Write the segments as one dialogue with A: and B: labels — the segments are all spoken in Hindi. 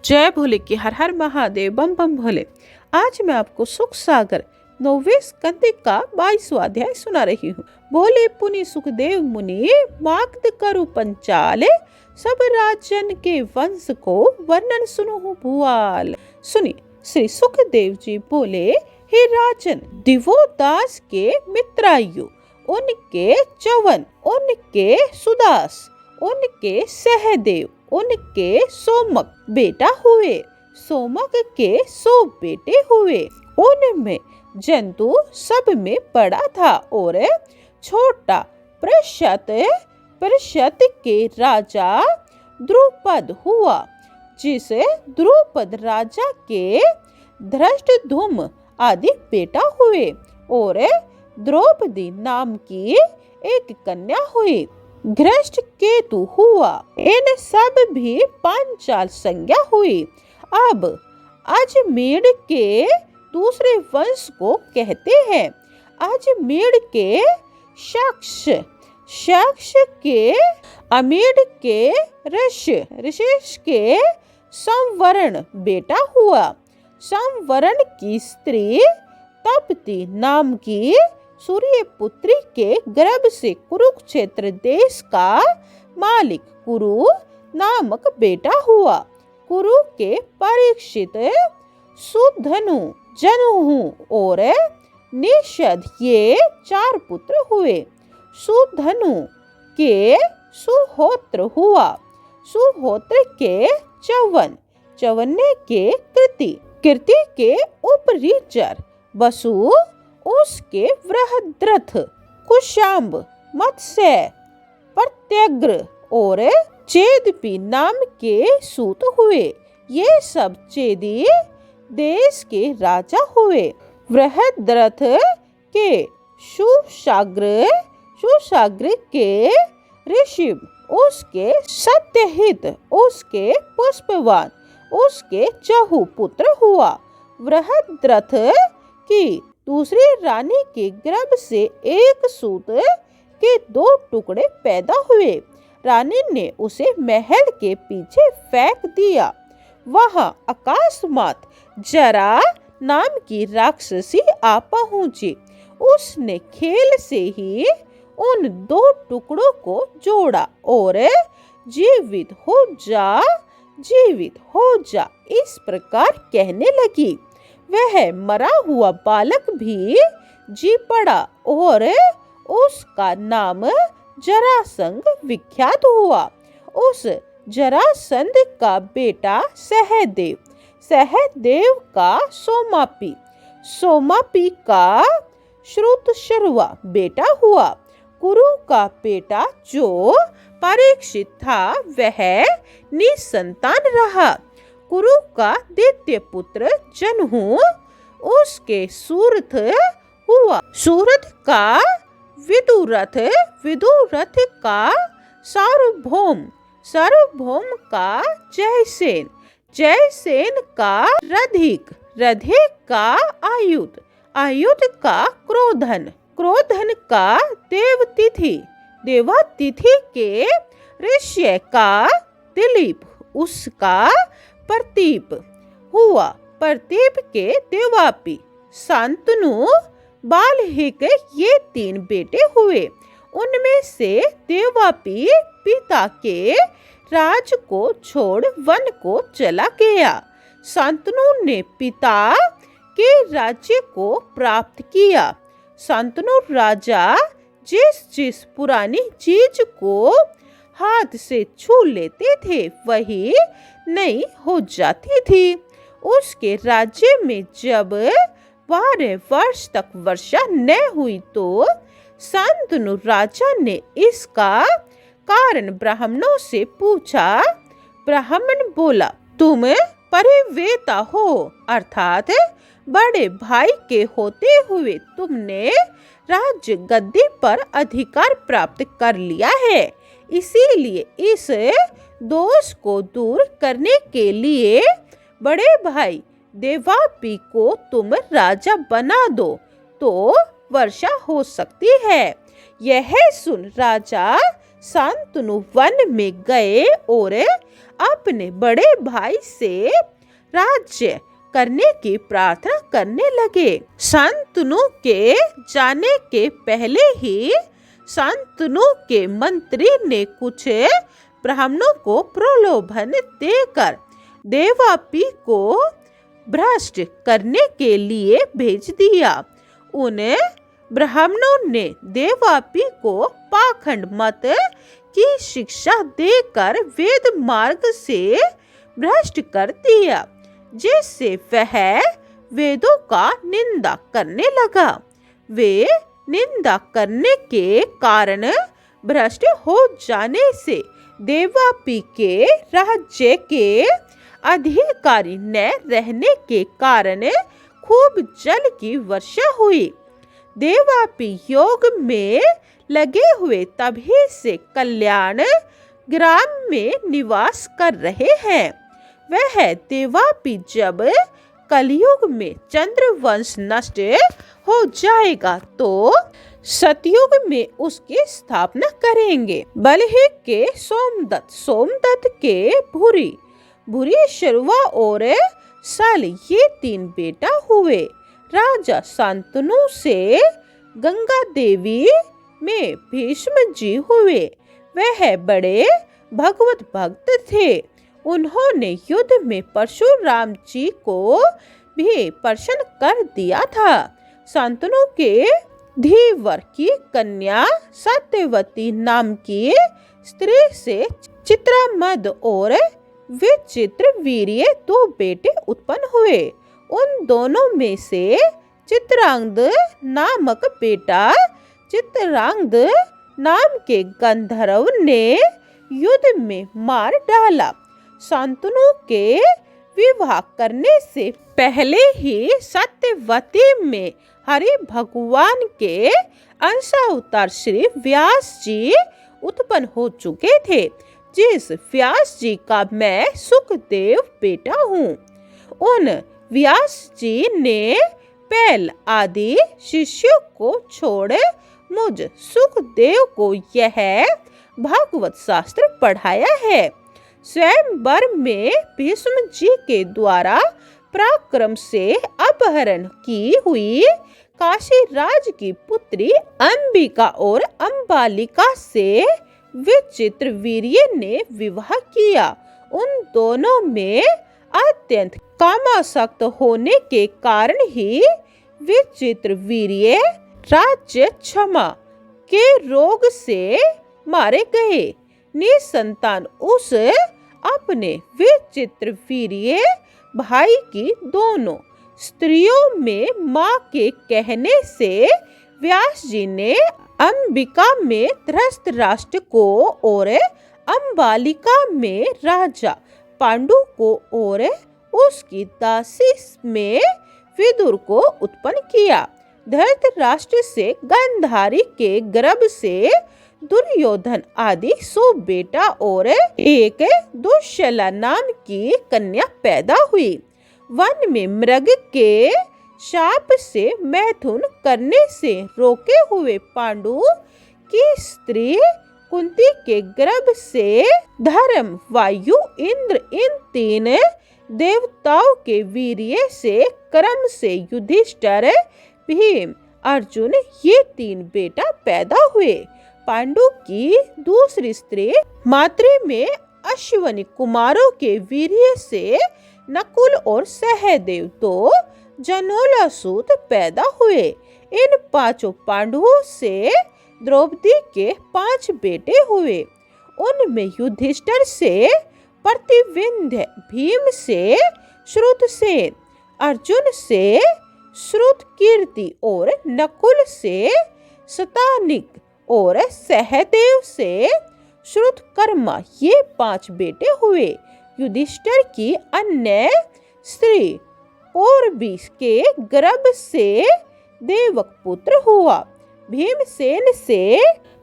A: जय भोले की हर हर महादेव बम बम भोले। आज मैं आपको सुख सागर 9वें स्कंद का 22वां अध्याय सुना रही हूँ। बोले पुनि सुखदेव मुनि मागध करु पंचाल, सब राजन के वंश को वर्णन सुनो भुआल। सुनिए, श्री सुखदेव जी बोले, हे राजन, दिवोदास के मित्रायु, उनके चवन, उनके सुदास, उनके सहदेव, उनके सोमक बेटा हुए। सोमक के 100 बेटे हुए। उनमें जंतु सब में बड़ा था और छोटा प्रशत के राजा द्रुपद हुआ। जिस द्रुपद राजा के धृष्टद्युम्न आदि बेटा हुए और द्रौपदी नाम की एक कन्या हुई। घृष्ट केतु हुआ। इन सब भी पांचाल संज्ञा हुई। अब अजमेर के दूसरे वंश को कहते हैं। अजमेर के शक्ष के अमेर के ऋषेश के संवरण बेटा हुआ। संवरण की स्त्री तपती नाम की सूर्य पुत्री के गर्भ से कुरुक्षेत्र देश का मालिक कुरु नामक बेटा हुआ। कुरु के परीक्षित, सुधनु, जनुहु और निषद ये 4 पुत्र हुए। सुधनु के सुहोत्र हुआ। सुहोत्र के चवन्ने के कीर्ति के उपरिचर वसु, उसके वृहद्रथ, कुशाम्ब, मत्स्य, प्रत्यग्र और चेदपी नाम के सूत हुए। ये सब चेदी देश के राजा हुए। वृहद्रथ के सुशाग्र के ऋषभ, उसके सत्यहित, उसके पुष्पवान, उसके चहु पुत्र हुआ। वृहद्रथ की दूसरी रानी के गर्भ से एक सूत के 2 टुकड़े पैदा हुए। रानी ने उसे महल के पीछे फेंक दिया। वहां अकस्मात जरा नाम की राक्षसी आ पहुंची। उसने खेल से ही उन 2 टुकड़ों को जोड़ा और जीवित हो जा इस प्रकार कहने लगी। वह मरा हुआ बालक भी जी पड़ा और उसका नाम जरासंध विख्यात हुआ। उस जरासंध का बेटा सहदेव का सोमापी का श्रुतशर्वा बेटा हुआ। कुरु का बेटा जो परीक्षित था वह निसंतान रहा। कुरु का द्वितीय पुत्र जन्हु, उसके सूरथ हुआ। सूरथ का विदुरथ का सार्वभौम का जयसेन का रधिक का आयुध का क्रोधन का देवतिथि के ऋष्य का दिलीप, उसका प्रतीप हुआ। प्रतीप के देवापी, शांतनु, बालहिक ये 3 बेटे हुए। उनमें से देवापी पिता के राज को छोड़ वन को चला गया। शांतनु ने पिता के राज्य को प्राप्त किया। शांतनु राजा जिस पुरानी चीज को हाथ से छू लेते थे वही नई हो जाती थी। उसके राज्य में जब 12 वर्ष तक वर्षा न हुई तो शांतनु राजा ने इसका कारण ब्राह्मणों से पूछा। ब्राह्मण बोला, तुम परिवेता हो, अर्थात बड़े भाई के होते हुए तुमने राज्य गद्दी पर अधिकार प्राप्त कर लिया है। इसीलिए इस दोष को दूर करने के लिए बड़े भाई देवापी को तुम राजा बना दो तो वर्षा हो सकती है। यह सुन राजा शांतनु वन में गए और अपने बड़े भाई से राज्य करने की प्रार्थना करने लगे। शांतनु के जाने के पहले ही शांतनु के मंत्री ने कुछ ब्राह्मणों को प्रलोभन देकर देवापी को भ्रष्ट करने के लिए भेज दिया। उन ब्राह्मणों ने देवापी को पाखंड मत की शिक्षा देकर वेद मार्ग से भ्रष्ट कर दिया, जिससे वह वेदों का निंदा करने लगा। वे निंदा करने के कारण भ्रष्ट हो जाने से देवापी के राज्य के अधिकारी न रहने के कारण खूब जल की वर्षा हुई। देवापी योग में लगे हुए तभी से कल्याण ग्राम में निवास कर रहे हैं। वह देवापी जब कलयुग में चंद्रवंश नष्ट हो जाएगा तो सतयुग में उसकी स्थापना करेंगे। बलहि के सोमदत्त के भूरी शर्वा और सल ये 3 बेटा हुए। राजा शांतनु से गंगा देवी में भीष्म जी हुए। वह बड़े भगवत भक्त थे। उन्होंने युद्ध में परशुराम जी को भी प्रसन्न कर दिया था। शांतनु के धीवर की कन्या सत्यवती नाम की स्त्री से चित्रामद और विचित्र वीर्य 2 बेटे उत्पन्न हुए। उन दोनों में से चित्रांगद नामक बेटा चित्रांगद नाम के गंधर्व ने युद्ध में मार डाला। शांतनु के विवाह करने से पहले ही सत्यवती में हरि भगवान के अंशावतार श्री व्यास जी उत्पन्न हो चुके थे, जिस व्यास जी का मैं सुखदेव बेटा हूँ। उन व्यास जी ने पैल आदि शिष्यों को छोड़ मुझ सुखदेव को यह भागवत शास्त्र पढ़ाया है। स्वयंवर में भीष्म जी के द्वारा पराक्रम से अपहरण की हुई काशी राज की पुत्री अंबिका और अंबालिका से विचित्र वीर्य ने विवाह किया। उन दोनों में अत्यंत कामासक्त होने के कारण ही विचित्र वीर्य राज्य क्षमा के रोग से मारे गए। निसंतान उस अपने विचित्र वीर्य भाई की दोनों स्त्रियों में मां के कहने से व्यास जी ने अंबिका में धृतराष्ट्र को और अंबालिका में राजा पांडु को और उसकी दासी में विदुर को उत्पन्न किया। धृतराष्ट्र से गांधारी के गर्भ से दुर्योधन आदि 100 बेटा और एक दुश्शला नाम की कन्या पैदा हुई। वन में मृग के शाप से मैथुन करने से रोके हुए पांडु की स्त्री कुंती के गर्भ से धर्म, वायु, इंद्र इन 3 देवताओं के वीर्य से क्रम से युधिष्ठिर, भीम, अर्जुन ये 3 बेटा पैदा हुए। पांडु की दूसरी स्त्री मातृ में अश्विनी कुमारों के वीर्य से नकुल और सहदेव 2 जनोलासूत पैदा हुए। इन 5 पांडवों से द्रौपदी के 5 बेटे हुए। उनमें युधिष्ठिर से प्रतिविंध्य, भीम से श्रुतसेन, अर्जुन से श्रुतकीर्ति और नकुल से शतानिक और सहदेव से श्रुतकर्मा ये 5 बेटे हुए। युधिष्ठिर की अन्य स्त्री पौरबीस के गर्भ से देवक पुत्र हुआ। भीमसेन से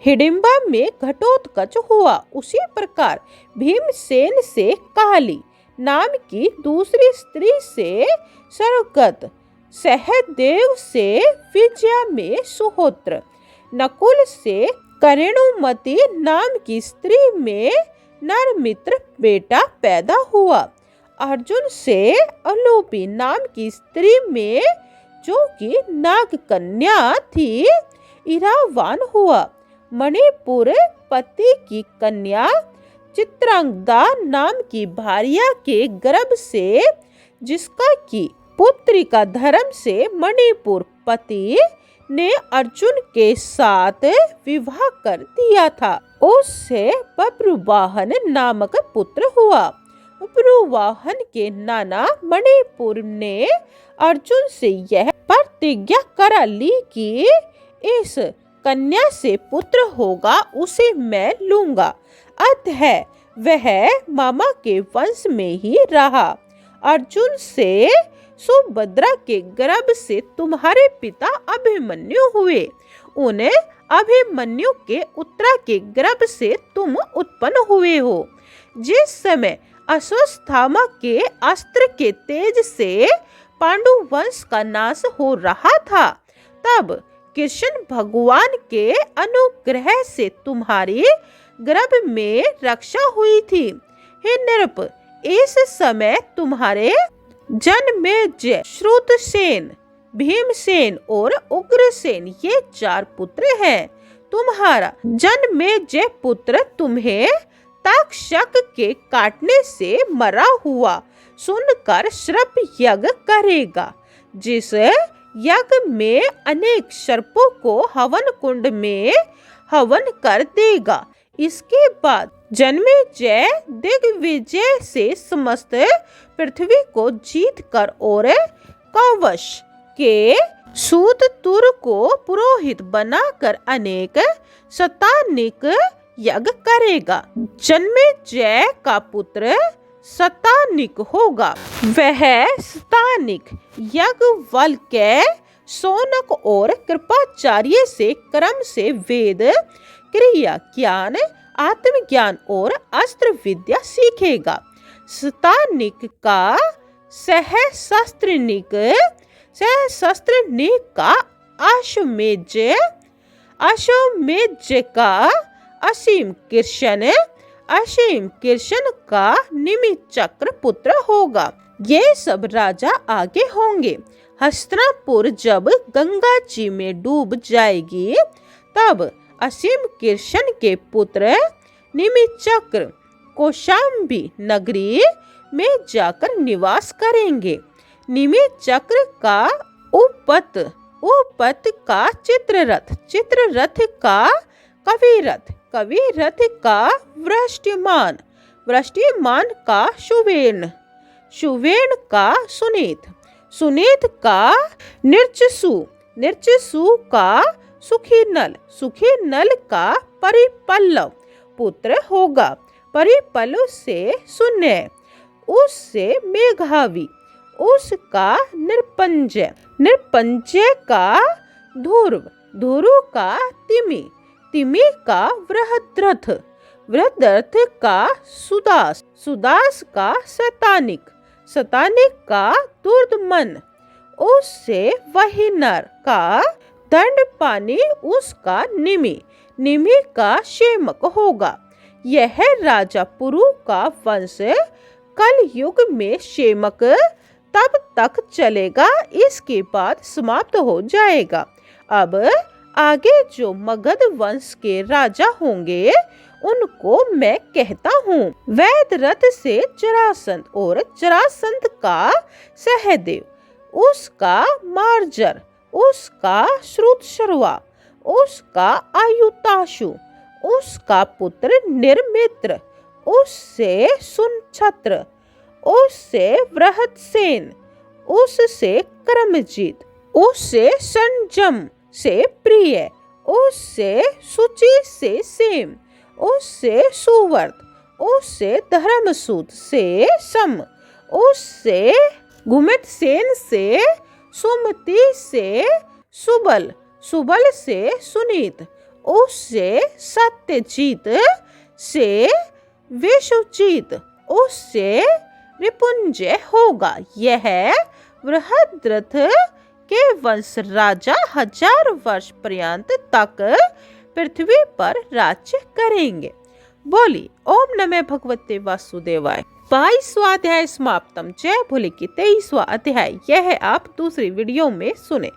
A: हिडिंबा में घटोत्कच हुआ। उसी प्रकार भीमसेन से काली नाम की दूसरी स्त्री से सरगत, सहदेव से विजया में सुहोत्र, नकुल से करेणुमति नाम की स्त्री में नर मित्र बेटा पैदा हुआ। अर्जुन से अलोपी नाम की स्त्री में, जो कि नाग कन्या थी, इरावान हुआ। मणिपुर पति की कन्या चित्रांगदा नाम की भार्या के गर्भ से, जिसका की पुत्री का धर्म से मणिपुर पति ने अर्जुन के साथ विवाह कर दिया था, उससे बब्रुवाहन नामक पुत्र हुआ। बब्रुवाहन के नाना मणिपुर ने अर्जुन से यह प्रतिज्ञा करा ली कि इस कन्या से पुत्र होगा उसे मैं लूंगा। अतः वह मामा के वंश में ही रहा। अर्जुन से सुभद्रा के गर्भ से तुम्हारे पिता अभिमन्यु हुए। उन अभिमन्यु के उत्तरा के गर्भ से तुम उत्पन्न हुए हो। जिस समय अश्वत्थामा के अस्त्र के तेज से पांडु वंश का नाश हो रहा था, तब कृष्ण भगवान के अनुग्रह से तुम्हारी गर्भ में रक्षा हुई थी। हे नृप, इस समय तुम्हारे जन्मेजय, श्रुतसेन, भीमसेन और उग्रसेन ये 4 पुत्र हैं। तुम्हारा जन्मेजय पुत्र तुम्हें तक्षक के काटने से मरा हुआ सुनकर श्रप यज्ञ करेगा, जिस यज्ञ में अनेक सर्पों को हवन कुंड में हवन कर देगा। इसके बाद जन्मेजय दिग्विजय से समस्त पृथ्वी को जीत कर और कवश के सूत तुर को पुरोहित बनाकर अनेक शतानिक यज्ञ करेगा। जन्मेजय का पुत्र शतानिक होगा। वह शतानिक याज्ञवल्क्य, शौनक और कृपाचार्य से क्रम से वेद, क्रिया ज्ञान, आत्मज्ञान और अस्त्र विद्या सीखेगा। शतानिक का सहस्त्रनिक, सहस्त्रनिक का अश्वमेध, अश्वमेध का असीम कृष्ण, असीम कृष्ण का निमिचक्र पुत्र होगा। ये सब राजा आगे होंगे। हस्तिनापुर जब गंगा जी में डूब जाएगी, तब असीम कृष्ण के पुत्र निमिचक्र कौशाम्बी नगरी में जाकर निवास करेंगे। निमिचक्र का उपत, उपत का चित्ररथ, चित्ररथ का कविरथ, कविरथ का वृष्टिमान, वृष्टिमान का सुवेर्ण, सुवेर्ण का सुनीत, सुनीत का निर्चसु, निर्चसु का सुखीनल, सुखीनल का परिपल्लव पुत्र होगा। परिपल्लव से शून्य, उससे मेघावी, उसका निरपंजय, निरपंजय का ध्रुव, ध्रुव का तिमि, तिमि का वृहद्रथ, वृहद्रथ का सुदास, सुदास का शतानिक, शतानिक का दुर्दमन, उससे वहीनर का दंडपानी, उसका निमि, निमि का शेमक होगा। यह राजा पुरु का वंश कल युग में शेमक तब तक चलेगा, इसके बाद समाप्त हो जाएगा। अब आगे जो मगध वंश के राजा होंगे उनको मैं कहता हूँ। वैदरथ से जरासंध और जरासंध का सहदेव, उसका मार्जर, उसका श्रुतशर्वा, उसका आयुताशु, उसका पुत्र निर्मित्र, उससे सुनछत्र, उससे वृहदसेन, उससे कर्मजीत, उससे संजम से प्रिय, उससे सुचि से सेम, उससे सुवर्त, उससे धर्मसूत से सम, उससे घुमितसेन से सुमति से सुबल, सुबल से सुनीत, उससे सत्यजीत से विश्वजीत, उससे रिपुंजय होगा। यह वृहद्रथ के वंश राजा 1000 वर्ष पर्यंत तक पृथ्वी पर राज्य करेंगे। बोली ओम नमः भगवते वासुदेवाय। 22वां अध्याय समाप्तम। जय भोले की 23वां अध्याय यह आप दूसरी वीडियो में सुने।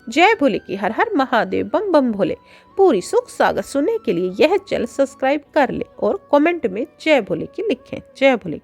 A: जय भोले की हर हर महादेव बम बम भोले। पूरी सुख सागर सुनने के लिए यह चैनल सब्सक्राइब कर ले और कमेंट में जय भोले की लिखें। जय भोले।